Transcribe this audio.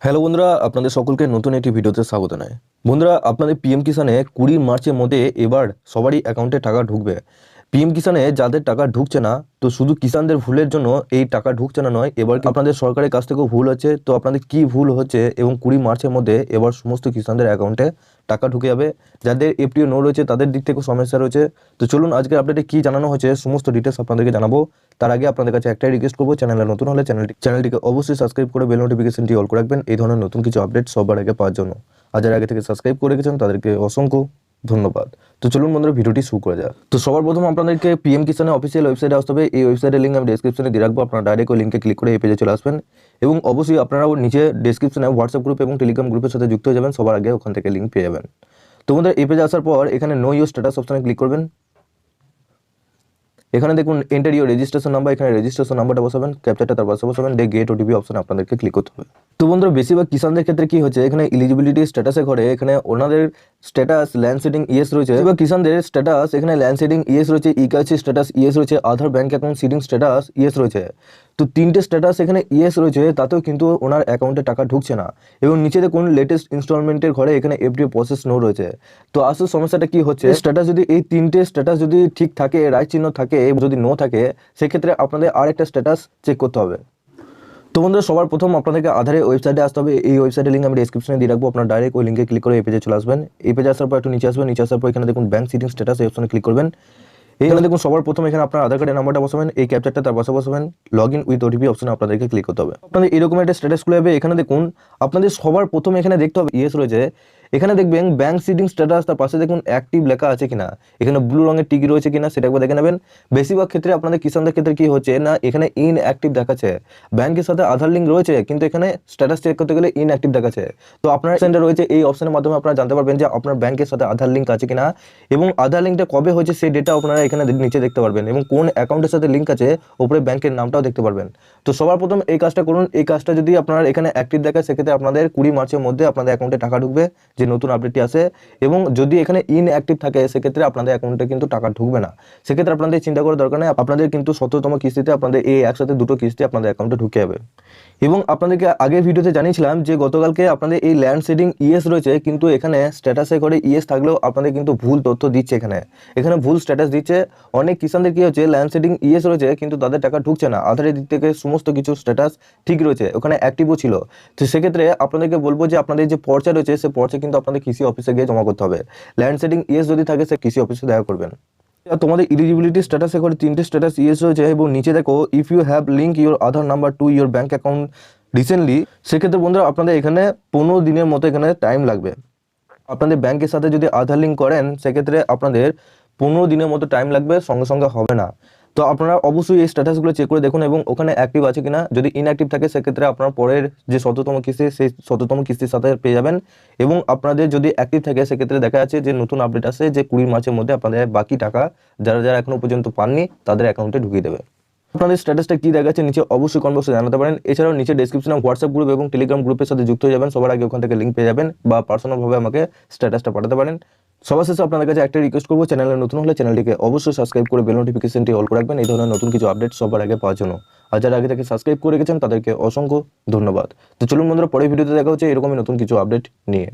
Hello বন্ধুরা, আপনাদের সকলকে নতুন একটি ভিডিওতে স্বাগত জানাই। বন্ধুরা, আপনাদের পিএম কিষানে 20 মার্চের মধ্যে এবার সবারই অ্যাকাউন্টে টাকা ঢুকবে। পিএম কিষানে যাদের টাকা ঢুকছে না, তো শুধু কিষানদের ভুলের জন্য এই টাকা ঢুকছে না নয়, এবার আপনাদের সরকারের কাছ থেকেও ভুল হচ্ছে। তো আপনাদের কি ভুল হচ্ছে এবং 20 মার্চের মধ্যে এবার সমস্ত কিষানদের অ্যাকাউন্টে টাকা ঢুকে যাবে। যাদের এফপিও নো রয়েছে তাদের দিক থেকেও সমস্যা রয়েছে। তো চলুন আজকের আপডেটে কি জানানো হয়েছে সমস্ত ডিটেলস আপনাদেরকে জানাবো। তার আগে আপনাদের কাছে একটাই রিকোয়েস্ট করবো, চ্যানেলে নতুন হলে চ্যানেলটিকে অবশ্যই সাবস্ক্রাইব করে বেল নোটিফিকেশনটি অল করে রাখবেন এই ধরনের নতুন কিছু আপডেট সবার আগে পাওয়ার জন্য। আর যারা আগে থেকে সাবস্ক্রাইব করে রেখেছেন তাদেরকে অসংখ্য ধন্যবাদ। তো চলুন বন্ধুরা, ভিডিওটি শুরু করা যাক। তো সবার প্রথম আপনাদেরকে পিএম কিষানের অফিসিয়াল ওয়েবসাইটে আসতে হবে। এই ওয়েবসাইটের লিঙ্ক আমি ডেসক্রিপশনে দিয়ে রাখবো, আপনারা ডাইরেক্ট ওই লিঙ্কে ক্লিক করে এই পেজে চলে আসবেন। এবং অবশ্যই আপনারা নিচে ডেসক্রিপশনে হোয়াটসঅ্যাপ গ্রুপ এবং টেলিগ্রাম গ্রুপের সাথে যুক্ত হয়ে যাবেন, সবার আগে ওখান থেকে লিঙ্ক পেয়ে যাবেন। তো বন্ধুরা, এই পেজে আসার পর এখানে নো ইউর স্ট্যাটাস অপশনে ক্লিক করবেন। এখানে দেখুন এন্টার ইউর রেজিস্ট্রেশন নাম্বার, এখানে রেজিস্ট্রেশন নাম্বারটা বসাবেন, ক্যাপচারটা তার পাশে বসাবেন, দিয়ে গেট ওটিপি অপশন আপনাদেরকে ক্লিক করতে হবে। তো বন্ধুরা, বেশিরভাগ কিষানদের ক্ষেত্রে কি হচ্ছে, এখানে এলিজিবিলিটি স্ট্যাটাসে ঘরে এখানে ওনাদের স্ট্যাটাস ল্যান্ড সিডিং ইয়েস রয়েছে, বা কিষানদের স্ট্যাটাস এখানে ল্যান্ড সিডিং ইয়েস রয়েছে, ইকাইসি স্ট্যাটাস ইয়েস রয়েছে, Aadhaar bank account seeding status yes রয়েছে। তো তিনটে স্ট্যাটাস এখানে ইয়েস রয়েছে, তাতেও কিন্তু ওনার অ্যাকাউন্টে টাকা ঢুকছে না। এবং নিচে দেখুন লেটেস্ট ইনস্টলমেন্টের ঘরে এখানে এফডিও প্রসেস নো রয়েছে। তো আসল সমস্যাটা কি হচ্ছে, স্ট্যাটাস যদি এই তিনটে স্ট্যাটাস যদি ঠিক থাকে, রাইট চিহ্ন থাকে, যদি নো থাকে, সেক্ষেত্রে আপনাদের আরেকটা স্ট্যাটাস চেক করতে হবে। তো বন্ধুরা, সবার প্রথম আপনাদেরকে আধারের ওয়েবসাইটে আসতে হবে। এই ওয়েবসাইটের লিঙ্ক আমি ডেসক্রিপশনে দিয়ে রাখবো, আপনারা ডাইরেক্ট ওই লিঙ্কে ক্লিক করে এই পেজে চলে আসবেন। এই পেজে আসার পর একটু নিচে আসবেন, নিচে আসার পর এখানে দেখুন ব্যাংক সিডিং স্ট্যাটাস, এই অপশনে ক্লিক করবেন। এখানে দেখুন সবার প্রথম এখানে আপনার আধার কার্ডের নাম্বারটা বসাবেন, এই ক্যাপচারটা তার পাশে বসাবেন, লগ ইন উইথ ওটিপি অপশনে আপনাদেরকে ক্লিক করতে হবে। আপনাদের এরকম একটা স্ট্যাটাস খুলে যাবে। এখানে দেখুন আপনাদের সবার প্রথম এখানে দেখতে হবে ইয়েস রয়েছে। এখানে দেখবেন ব্যাংক সিডিং স্ট্যাটাস, তার পাশে দেখুন অ্যাক্টিভ লেখা আছে কিনা, এখানে ব্লু রঙের টিক রয়েছে কিনা সেটা একবার দেখে নেবেন। বেশিরভাগ ক্ষেত্রে আপনাদের কিষানদের ক্ষেত্রে কি হচ্ছে না, এখানে ইনঅ্যাক্টিভ দেখাচ্ছে। ব্যাংকের সাথে আধার লিঙ্ক রয়েছে কিন্তু এখানে স্ট্যাটাস চেক করতে গেলে ইনঅ্যাক্টিভ দেখাচ্ছে। তো আপনার সেন্টার রয়েছে, এই অপশনের মাধ্যমে আপনারা জানতে পারবেন যে আপনার ব্যাংকের সাথে আধার লিঙ্ক আছে কিনা, এবং আধার লিঙ্কটা কবে হয়েছে সেই ডেটা আপনারা এখানে নিচে দেখতে পারবেন, এবং কোন অ্যাকাউন্টের সাথে লিঙ্ক আছে উপরে ব্যাংকের নামটাও দেখতে পারবেন। তো সবার প্রথম এই কাজটা করুন। এই কাজটা যদি আপনারা এখানে অ্যাক্টিভ দেখায়, সেক্ষেত্রে আপনাদের 20 মার্চের মধ্যে আপনাদের অ্যাকাউন্টে টাকা ঢুকবে, যে নতুন আপডেটটি আসে। এবং যদি এখানে ইনঅ্যাক্টিভ থাকে, সেক্ষেত্রে আপনাদের অ্যাকাউন্টে কিন্তু টাকা ঢুকবে না। সেক্ষেত্রে আপনাদের চিন্তা করার দরকার নেই, আপনাদের কিন্তু 17তম কিস্তিতে আপনাদের এই একসাথে দুটো কিস্তি আপনাদের অ্যাকাউন্টে ঢুকে যাবে। এবং আপনাদেরকে আগের ভিডিওতে জানিয়েছিলাম যে গতকালকে আপনাদের এই ল্যান্ড সিডিং ইয়েস রয়েছে, কিন্তু এখানে স্ট্যাটাসে করে ইয়েস থাকলেও আপনাদের কিন্তু ভুল তথ্য দিচ্ছে, এখানে ভুল স্ট্যাটাস দিচ্ছে। অনেক কিষানদের কি হচ্ছে, ল্যান্ড সিডিং ইয়েস রয়েছে কিন্তু তাদের টাকা ঢুকছে না। আধারের দিক থেকে সমস্ত কিছু স্ট্যাটাস ঠিক রয়েছে, ওখানে অ্যাক্টিভও ছিল। তো সেক্ষেত্রে আপনাদেরকে বলবো যে আপনাদের যে পর্চা রয়েছে, সে পর্চা কিন্তু আপনাদের কৃষি অফিসে গিয়ে জমা করতে হবে। ল্যান্ড সিডিং ইয়েস যদি থাকে, সে কৃষি অফিসে দেখা করবেন। তোমাদের এলিজিবিলিটি স্ট্যাটাসে করে তিনটে স্ট্যাটাস ইয়েস রয়েছে, এবং নিচে দেখো if you have link your Aadhaar number to your bank account recently, সেক্ষেত্রে বন্ধুরা আপনাদের এখানে 15 দিনের মতো এখানে টাইম লাগবে। আপনাদের ব্যাংকের সাথে যদি আধার লিঙ্ক করেন, সেক্ষেত্রে আপনাদের 15 দিনের মতো টাইম লাগবে, সঙ্গে সঙ্গে হবে না। তো আপনারা অবশ্যই এই স্ট্যাটাসগুলো চেক করে দেখুন এবং ওখানে অ্যাক্টিভ আছে কিনা। যদি ইনঅ্যাক্টিভ থাকে, সেক্ষেত্রে আপনারা পরের যে 17তম কিস্তি, সেই 17তম কিস্তির সাথে পেয়ে যাবেন। এবং আপনাদের যদি অ্যাক্টিভ থাকে, সেক্ষেত্রে দেখা যাচ্ছে যে নতুন আপডেট আসে যে 20 মার্চের মধ্যে আপনাদের বাকি টাকা যারা যারা এখনো পর্যন্ত পাননি তাদের অ্যাকাউন্টে ঢুকিয়ে দেবে। আপনাদের স্ট্যাটাসটা কি দেখাচ্ছে নিচে অবশ্যই কমেন্ট বক্সে জানাতে পারেন। এছাড়াও নিচে ডেসক্রিপশনে হোয়াটসঅ্যাপ গ্রুপ এবং টেলিগ্রাম গ্রুপের সাথে যুক্ত হয়ে যাবেন, সবার আগে ওখান থেকে লিঙ্ক পেয়ে যাবেন, বা পার্সোনালভাবে আমাকে স্ট্যাটাসটা পাঠাতে পারেন। সবার শেষে আপনাদের কাছে একটা রিকোয়েস্ট করবো, চ্যানেলে নতুন হলে চ্যানেলটিকে অবশ্যই সাবস্ক্রাইব করে বেল নোটিফিকেশনটি অল করে রাখবেন এই ধরনের নতুন কিছু আপডেট সবার আগে পাওয়ার জন্য। আর যারা আগে থেকে সাবস্ক্রাইব করে রেখেছেন তাদেরকে অসংখ্য ধন্যবাদ। তো চলুন বন্ধুরা, পরের ভিডিওতে দেখা হচ্ছে এরকমই নতুন কিছু আপডেট নিয়ে।